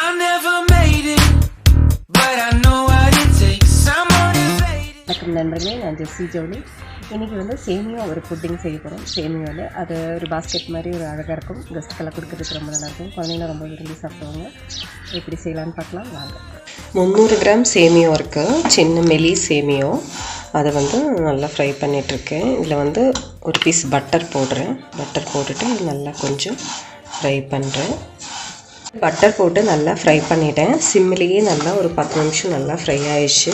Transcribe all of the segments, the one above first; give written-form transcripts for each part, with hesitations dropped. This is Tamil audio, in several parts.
I never made it, but I know what it takes. I'm motivated. வணக்கம் நண்பர்களே, நான் ஜெஸ்ஸி ஜோலி. இன்றைக்கி வந்து சேமியா ஒரு புட்டிங் செய்ய போகிறோம். சேமியாவில் அது ஒரு பாஸ்கெட் மாதிரி ஒரு அழகாக இருக்கும். கெஸ்ட்டுக்கெல்லாம் கொடுக்கறதுக்கு ரொம்ப நல்லாயிருக்கும். குழந்தைங்களாம் ரொம்ப விரும்பி சாப்பிடுவாங்க. எப்படி செய்யலான்னு பார்க்கலாம் வாங்க. 300 கிராம் சேமியோ இருக்குது, சின்ன மெலி சேமியோ. அதை வந்து நல்லா ஃப்ரை பண்ணிகிட்ருக்கேன். இதில் வந்து ஒரு பீஸ் பட்டர் போடுறேன். பட்டர் போட்டுட்டு நல்லா கொஞ்சம் ஃப்ரை பண்ணுறேன். பட்டர் போட்டு நல்லா ஃப்ரை பண்ணிட்டேன். சிம்மிலேயே நல்லா ஒரு 10 நிமிஷம் நல்லா ஃப்ரை ஆயிடுச்சு.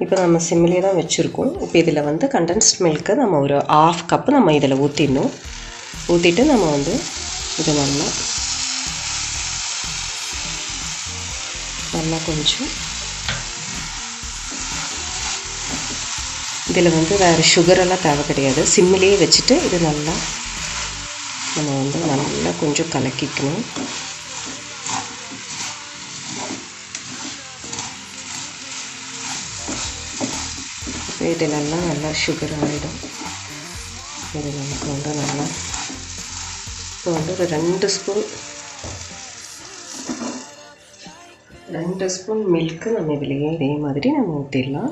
இப்போ நம்ம சிம்மிலே தான் வச்சுருக்கோம். இப்போ இதில் வந்து கண்டென்ஸ்ட் மில்க்கு நம்ம ஒரு 1/2 கப்பு நம்ம இதில் ஊற்றிடணும். ஊற்றிட்டு நம்ம வந்து இதை நல்லா கொஞ்சம் இதில் வந்து வேறு சுகரெல்லாம் தேவை கிடையாது. சிம்மிலேயே வச்சுட்டு இது நல்லா நம்ம வந்து நல்லா கொஞ்சம் கலக்கிக்கணும். இதிலெல்லாம் நல்லா சுகர் ஆகிடும். இது நமக்கு வந்து நல்லா இப்போ வந்து ஒரு 2 ஸ்பூன் மில்க்கு நம்ம இதுலேயே இதே மாதிரி நம்ம ஊற்றிடலாம்.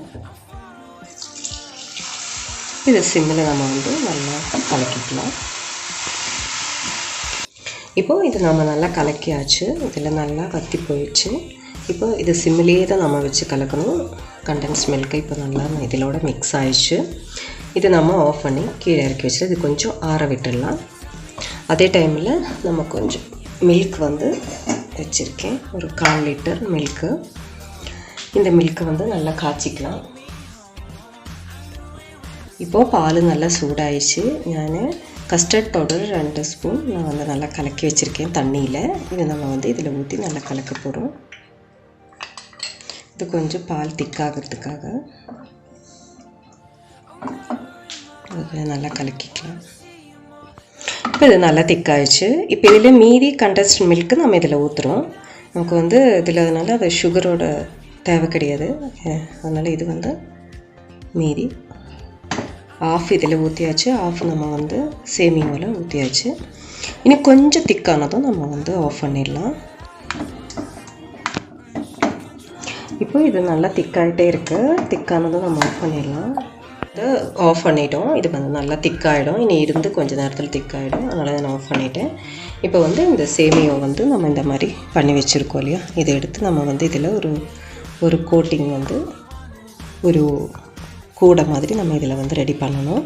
இது சிம்மில் நம்ம வந்து நல்லா கலக்கிக்கலாம். இப்போது இது நம்ம நல்லா கலக்கியாச்சு. இதில் நல்லா வற்றி போயிடுச்சு. இப்போ இது சிம்மிலேயே தான் நம்ம வச்சு கலக்கணும். கண்டென்ஸ் மில்க்கு இப்போ நல்லா இதோட மிக்ஸ் ஆயிடுச்சு. இது நம்ம ஆஃப் பண்ணி கீழே இறக்கி வச்சுட்டு இது கொஞ்சம் ஆற விட்டுடலாம். அதே டைமில் நம்ம கொஞ்சம் மில்க் வந்து வச்சுருக்கேன், ஒரு 1/4 லிட்டர் மில்க்கு. இந்த மில்க்கை வந்து நல்லா காய்ச்சிக்கலாம். இப்போது பால் நல்லா சூடாயிடுச்சு. நான் கஸ்டர்ட் பவுடர் 2 ஸ்பூன் நான் வந்து நல்லா கலக்கி வச்சுருக்கேன் தண்ணியில். இது நம்ம வந்து இதில் ஊற்றி நல்லா கலக்க போகிறோம். இது கொஞ்சம் பால் திக்காகிறதுக்காக அது நல்லா கலக்கிக்கலாம். இப்போ இது நல்லா திக்காயிடுச்சு. இப்போ இதில் மீதி கண்டென்ஸ்ட் மில்க்கு நம்ம இதில் ஊற்றுறோம். நமக்கு வந்து இதில் அதனால் அது சுகரோட தேவை கிடையாது. அதனால் இது வந்து மீதி 1/2 இதில் ஊற்றியாச்சு, 1/2 நம்ம வந்து சேமியாவில் ஊற்றியாச்சு. இனி கொஞ்சம் திக்கானதும் நம்ம வந்து ஆஃப் பண்ணிடலாம். இப்போ இது நல்லா திக்காகிட்டே இருக்குது. திக்கானதும் நம்ம ஆஃப் பண்ணிடலாம். இது ஆஃப் பண்ணிட்டோம். இது வந்து நல்லா திக்காகிடும். இனி இருந்து கொஞ்சம் நேரத்தில் திக்காகிடும். அதனால் நான் ஆஃப் பண்ணிவிட்டேன். இப்போ வந்து இந்த சேமியோ வந்து நம்ம இந்த மாதிரி பண்ணி வச்சுருக்கோம் இல்லையா, இதை எடுத்து நம்ம வந்து இதில் ஒரு கோட்டிங் வந்து ஒரு கூடை மாதிரி நம்ம இதில் வந்து ரெடி பண்ணணும்.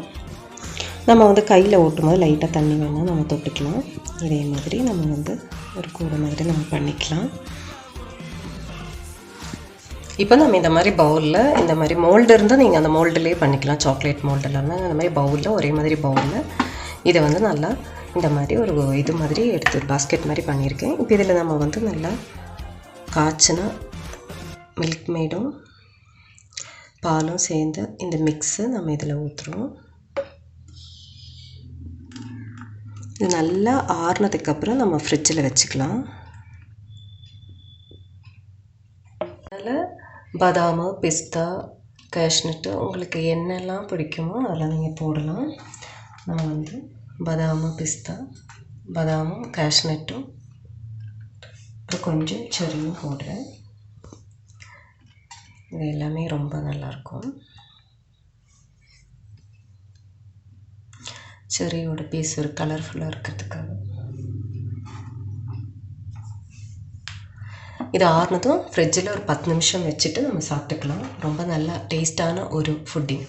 நம்ம வந்து கையில் ஓட்டும் போது லைட்டாக தண்ணி வேணால் நம்ம தொட்டுக்கலாம். இதே மாதிரி நம்ம வந்து ஒரு கூடை மாதிரி நம்ம பண்ணிக்கலாம். இப்போ நம்ம இந்த மாதிரி பவுலில் இந்த மாதிரி மோல்டு இருந்தால் நீங்கள் அந்த மோல்டுலேயே பண்ணிக்கலாம். சாக்லேட் மோல்டு இல்லாமல் அந்த மாதிரி பவுலில் ஒரே மாதிரி பவுலில் இதை வந்து நல்லா இந்த மாதிரி ஒரு இது மாதிரி எடுத்து ஒரு பாஸ்கெட் மாதிரி பண்ணியிருக்கேன். இப்போ இதில் நம்ம வந்து நல்லா காய்ச்சின மில்க் மேடும் பாலும் சேர்ந்து இந்த மிக்ஸு நம்ம இதில் ஊற்றுறோம். இது நல்லா ஆறுனதுக்கப்புறம் நம்ம ஃப்ரிட்ஜில் வச்சுக்கலாம். அதில் பாதாம், பிஸ்தா, கேஷ்நட்டு உங்களுக்கு என்னெல்லாம் பிடிக்குமோ அதெல்லாம் நீங்கள் போடலாம். நான் வந்து பாதாமும் கேஷ்நட்டும் கொஞ்சம் செரியும் போடுறேன். இது எல்லாமே ரொம்ப நல்லாயிருக்கும். செரியோட பீஸ் ஒரு கலர்ஃபுல்லாக இருக்கிறதுக்காக. இது ஆறுனதும் ஃப்ரிட்ஜில் ஒரு 10 நிமிஷம் வச்சுட்டு நம்ம சாப்பிட்டுக்கலாம். ரொம்ப நல்லா டேஸ்டான ஒரு ஃபுட்டிங்.